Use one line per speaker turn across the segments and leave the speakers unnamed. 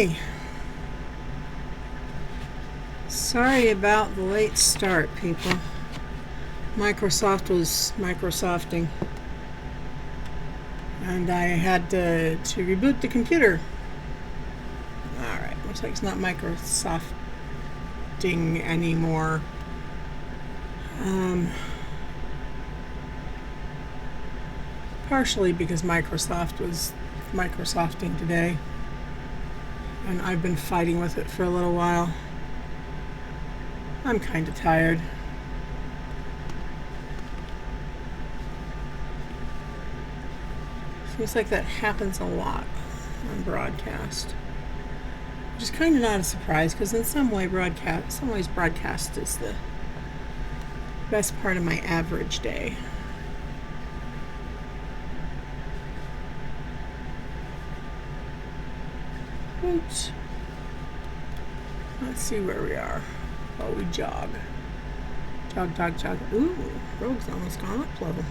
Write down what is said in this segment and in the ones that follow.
Okay. Sorry about the late start, people. Microsoft was Microsofting. And I had to reboot the computer. Alright, looks like it's not Microsofting anymore. Partially because Microsoft was Microsofting today. And I've been fighting with it for a little while. I'm kind of tired. Seems like that happens a lot on broadcast. Which is kind of not a surprise, because in some ways broadcast is the best part of my average day. Oops. Let's see where we are. Oh, we jog. Jog, jog, jog. Ooh, road's almost gone up level.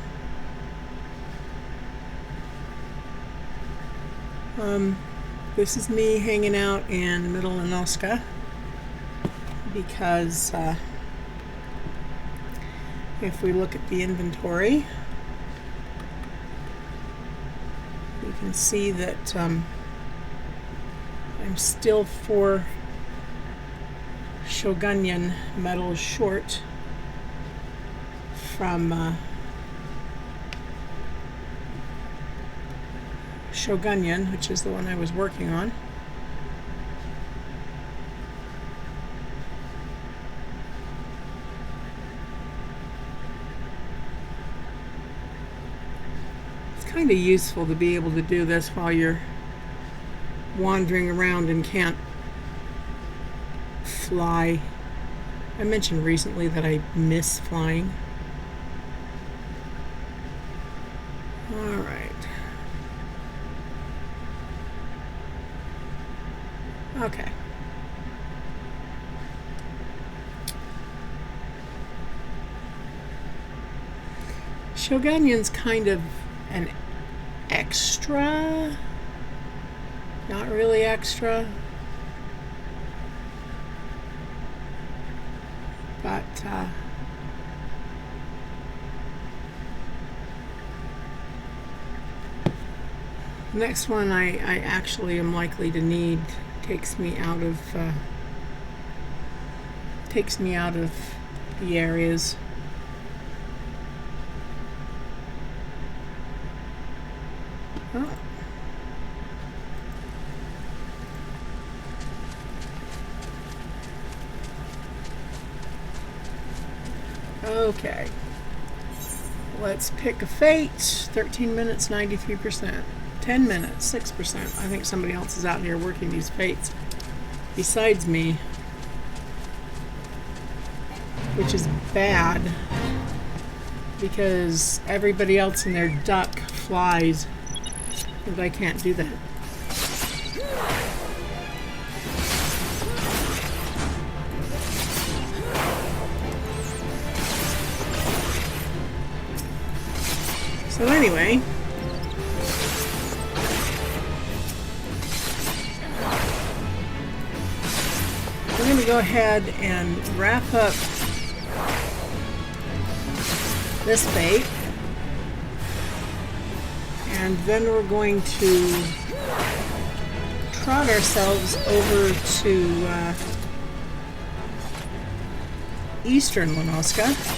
This is me hanging out in the middle of Noska because if we look at the inventory, we can see that I'm still 4 Shogunyan medals short from Shogunyan, which is the one I was working on. It's kind of useful to be able to do this while you're wandering around and can't fly. I mentioned recently that I miss flying. Alright. Okay. Shogunyan's kind of an extra. Not really extra. But next one I actually am likely to need takes me out of the areas. Oh. Okay, let's pick a fate. 13 minutes, 93%. 10 minutes, 6%. I think somebody else is out here working these fates besides me, which is bad because everybody else in their duck flies, and I can't do that. So anyway, we're going to go ahead and wrap up this fate, and then we're going to trot ourselves over to Eastern Lenoska.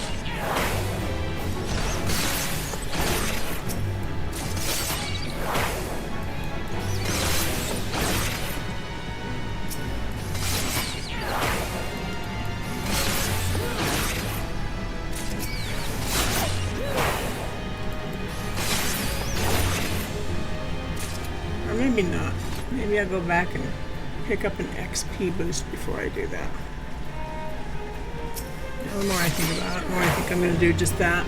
Maybe not. Maybe I'll go back and pick up an XP boost before I do that. The more I think about it, the more I think I'm going to do just that.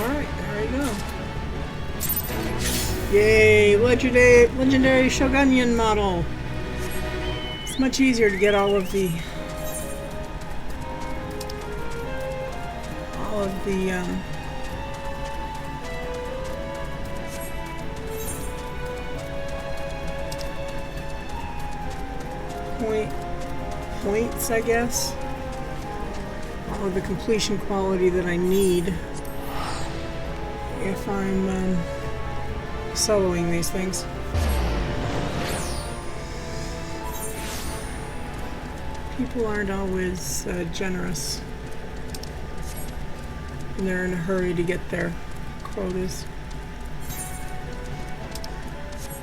Alright, there we go. Yay! Legendary Shogunyan model. It's much easier to get all of the points, I guess. All of the completion quality that I need if I'm soloing these things. People aren't always generous, and they're in a hurry to get their quotas.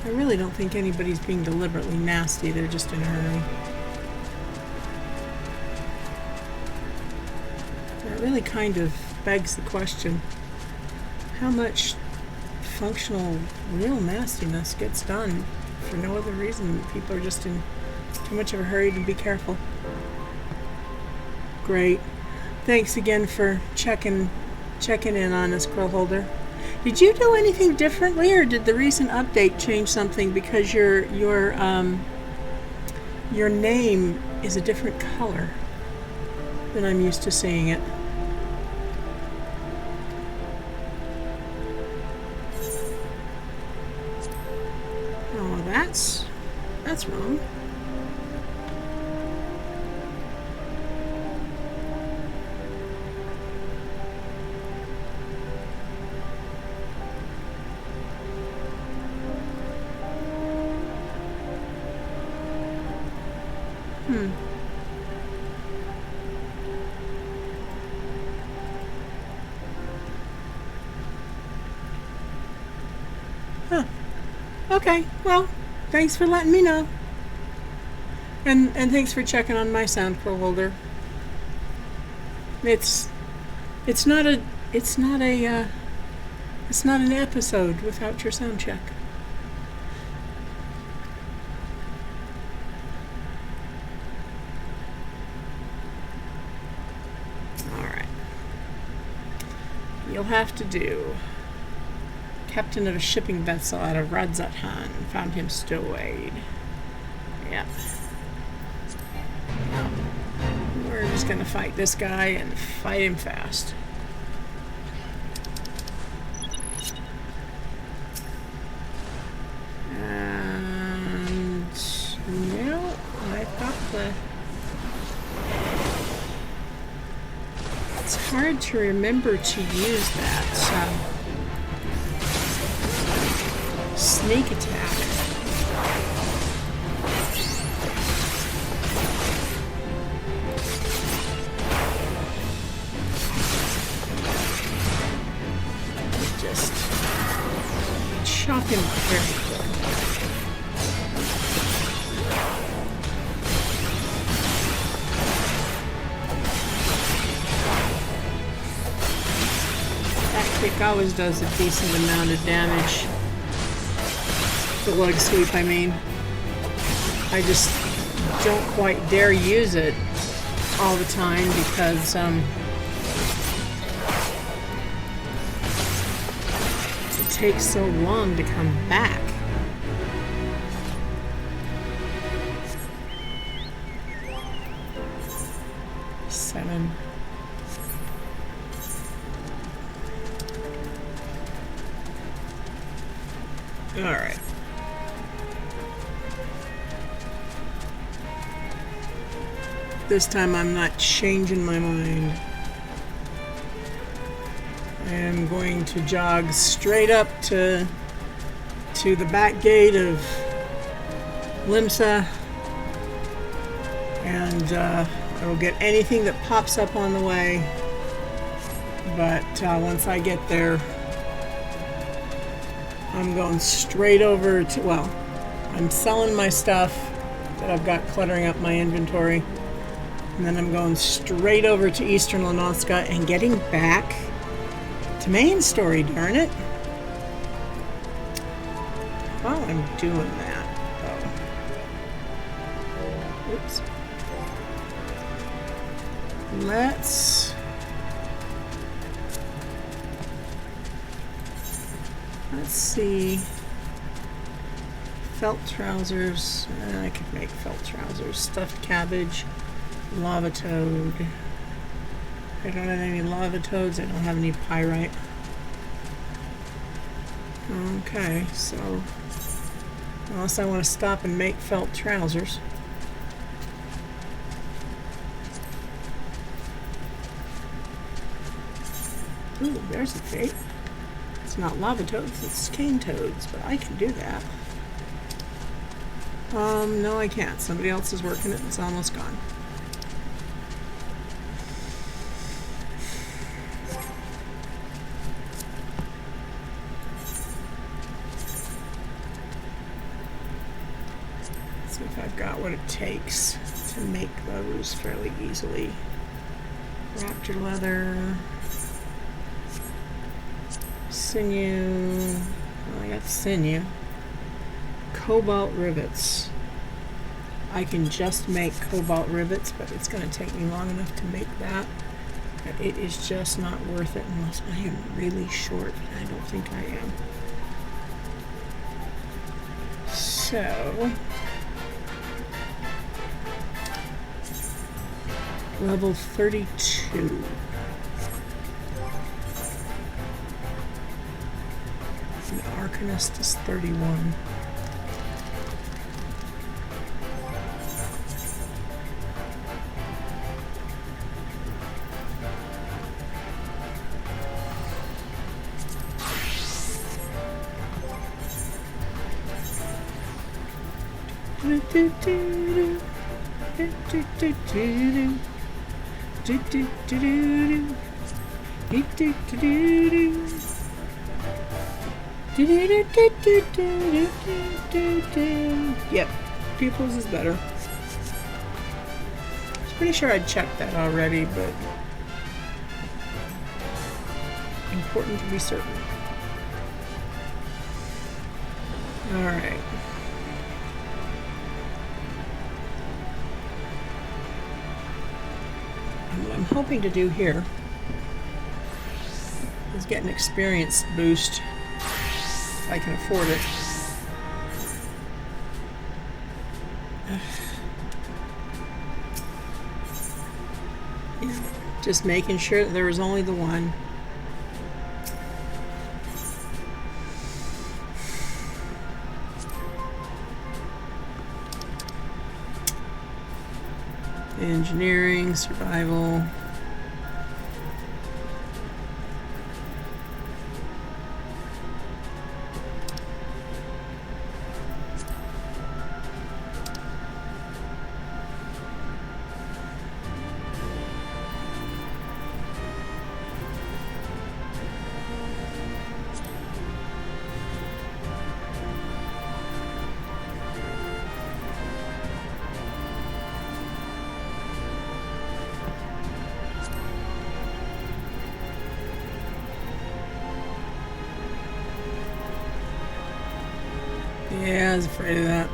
I really don't think anybody's being deliberately nasty, they're just in a hurry. It really kind of begs the question, how much functional, real nastiness gets done for no other reason? People are just in too much of a hurry to be careful. Great. Thanks again for checking in on us, Quill Holder. Did you do anything differently, or did the recent update change something because your name is a different color than I'm used to seeing it? Oh, that's wrong. Huh. Okay, well, thanks for letting me know. And thanks for checking on my sound, Quill Holder. It's not an episode without your sound check. Alright. You'll have to do captain of a shipping vessel out of Radzathan. Found him stowaway. Yep. We're just gonna fight this guy and fight him fast. And no, I thought it's hard to remember to use that sneak attack. Just chop him very quick. That kick always does a decent amount of damage. The leg sweep, I mean. I just don't quite dare use it all the time because it takes so long to come back. Seven. All right. This time I'm not changing my mind. I am going to jog straight up to the back gate of Limsa, and I will get anything that pops up on the way. But once I get there, I'm going straight over to, well, I'm selling my stuff that I've got cluttering up my inventory. And then I'm going straight over to Eastern Lenoska and getting back to main story, darn it. While I'm doing that, though. Oops. Let's see. Felt trousers. I could make felt trousers. Stuffed cabbage. Lava toad. I don't have any lava toads. I don't have any pyrite. Okay, so unless I want to stop and make felt trousers. Ooh, there's a fate. It's not lava toads, it's cane toads, but I can do that. No I can't. Somebody else is working it. It's almost gone. Let's see if I've got what it takes to make those fairly easily. Raptor leather. Sinew. Well, I got sinew. Cobalt rivets. I can just make cobalt rivets, but it's going to take me long enough to make that. But it is just not worth it unless I am really short. I don't think I am. So, level 32. The Arcanist is 31. Yep, pupils is better. I was pretty sure I'd checked that already, but important to be certain. Alright. What I'm hoping to do here is get an experience boost if I can afford it. Yeah, just making sure that there was only the one. Engineering, survival. Yeah, I was afraid of that.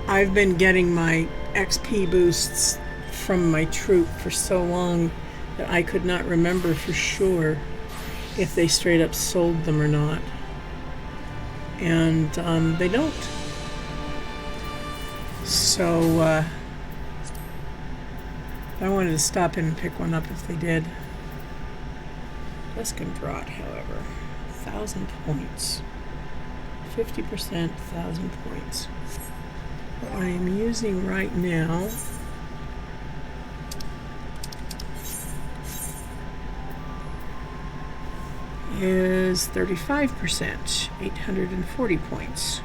I've been getting my XP boosts from my troop for so long that I could not remember for sure if they straight up sold them or not. And they don't. So I wanted to stop in and pick one up if they did. Tuscan Draught, however, 1,000 points. 50%, 1,000 points. What I am using right now is 35%, 840 points.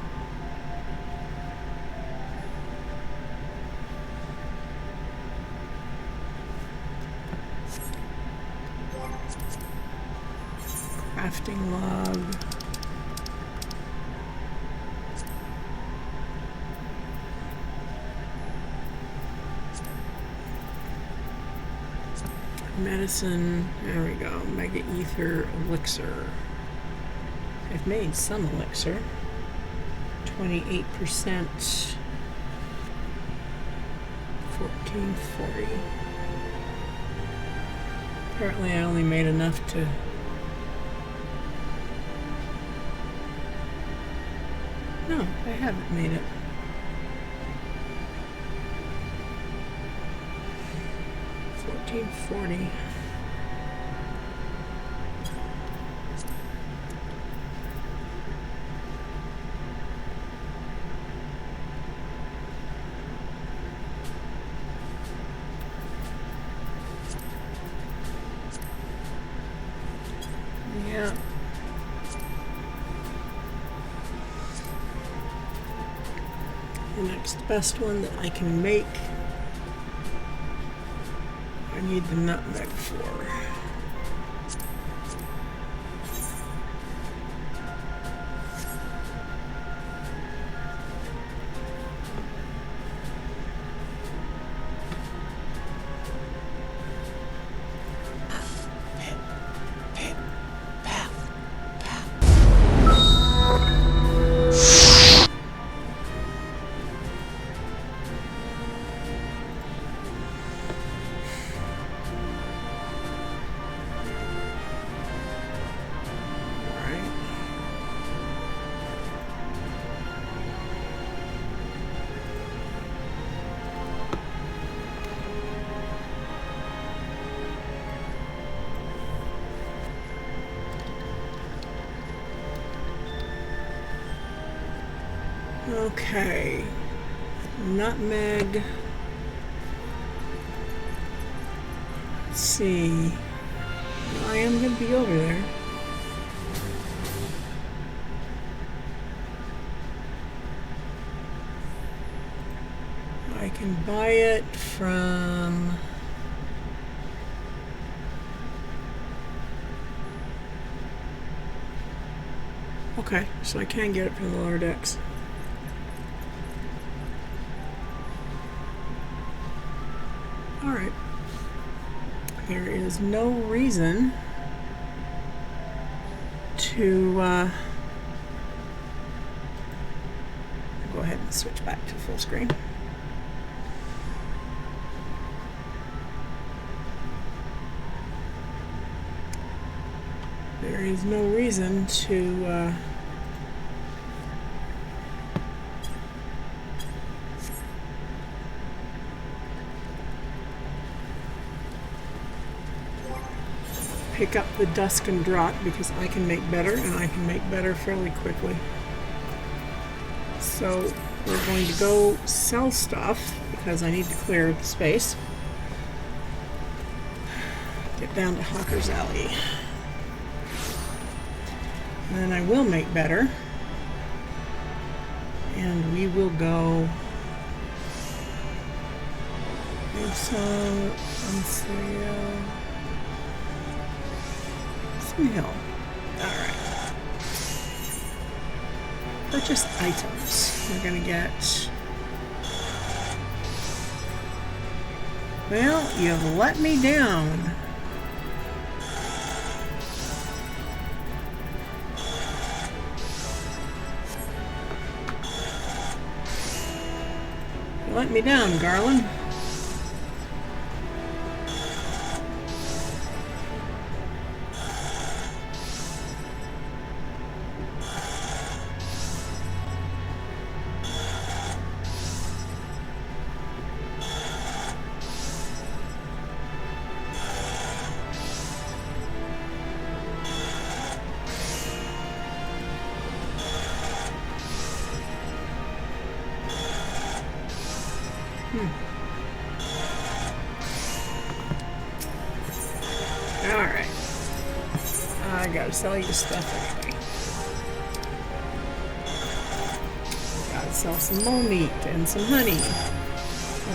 Crafting log. Medicine, there we go, Mega Ether Elixir. I've made some elixir. 28%, 1440. Apparently I only made enough to No, I haven't made it. $14.40. Yeah. The next best one that I can make, I need the nutmeg for. Okay, nutmeg. Let's see. I am going to be over there. I can buy it from... Okay, so I can get it from the lower decks. Alright. There is no reason to go ahead and switch back to full screen. There is no reason to pick up the dusk and draught, because I can make better, and I can make better fairly quickly. So we're going to go sell stuff because I need to clear the space. Get down to Hawker's Alley. And then I will make better. And we will go on sale. Hill. Alright. Purchase items. We're gonna get... Well, you've let me down. You let me down, Garland. Alright. I gotta sell you stuff anyway. Gotta sell some more meat and some honey.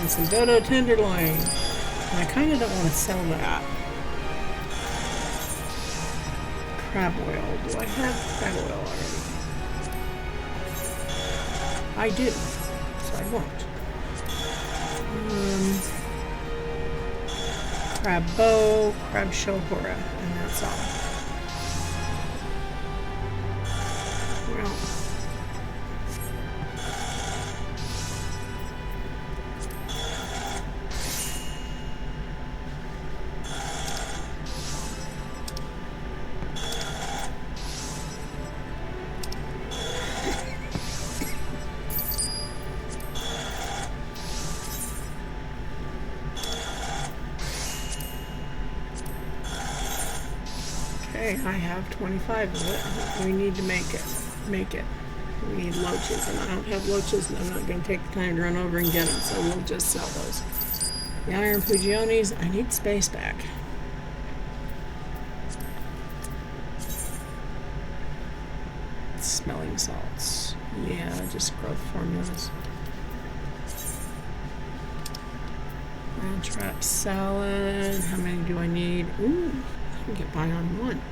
And some dodo tenderloin. And I kinda don't want to sell that. Crab oil. Do I have crab oil already? I do. So I won't. Crab bow, crab shohora, and that's all. Well, Okay, I have 25 of it. We need to make it. We need loaches, and I don't have loaches, and I'm not going to take the time to run over and get them, so we'll just sell those. The iron pugiones, I need space back. Smelling salts. Yeah, just growth formulas. Round trap salad. How many do I need? Ooh, I can get by on one.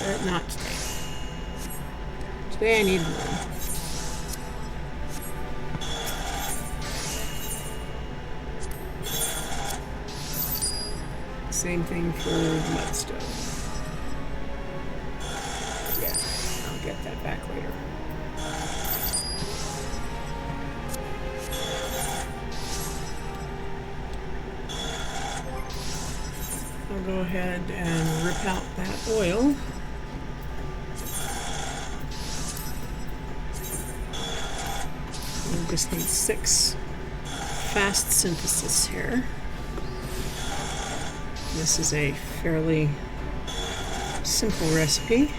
But not today. Today I need one. Same thing for the mud stove. Yeah, I'll get that back later. I'll go ahead and rip out that oil. We just need 6 fast synthesis here. This is a fairly simple recipe.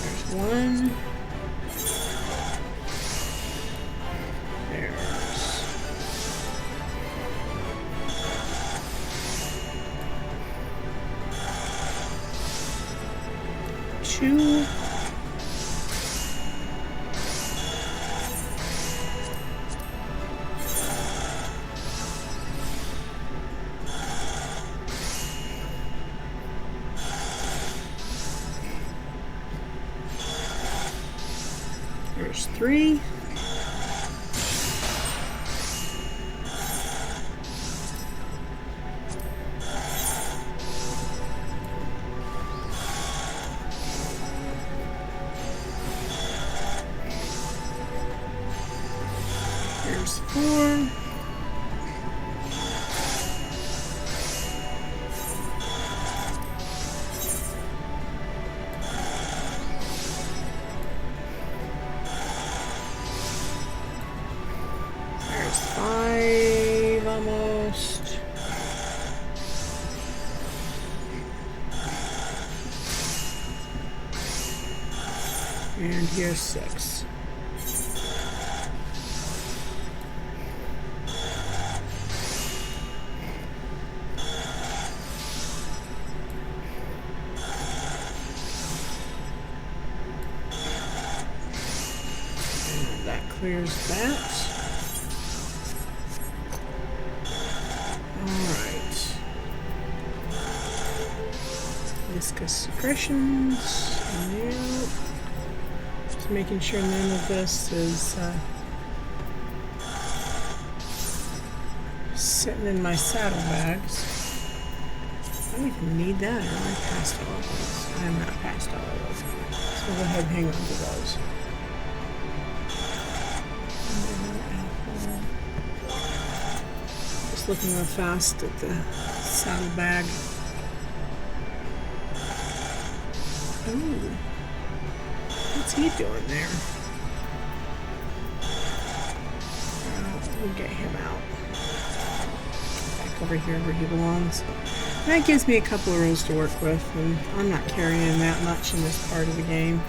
There's one. Two. There's 3. There's 4. There's 5 almost. And here's 6. That clears that. Alright. Viscous secretions. Yep. Just making sure none of this is sitting in my saddlebags. I don't even need that. Am I past all of those? I'm not past all of those. So we'll go ahead and hang on to those. Just looking real fast at the saddlebag. Ooh. What's he doing there? We'll get him out. Back over here where he belongs. That gives me a couple of rows to work with, and I'm not carrying that much in this part of the game.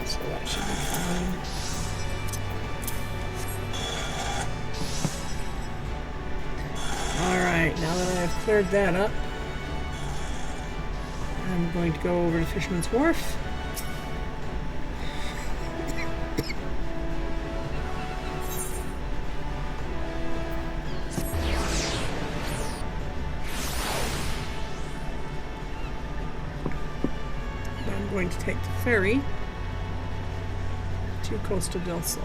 So that should be fine. Alright, now that I've cleared that up, I'm going to go over to Fisherman's Wharf. I'm going to take the ferry to Coastal del Sol.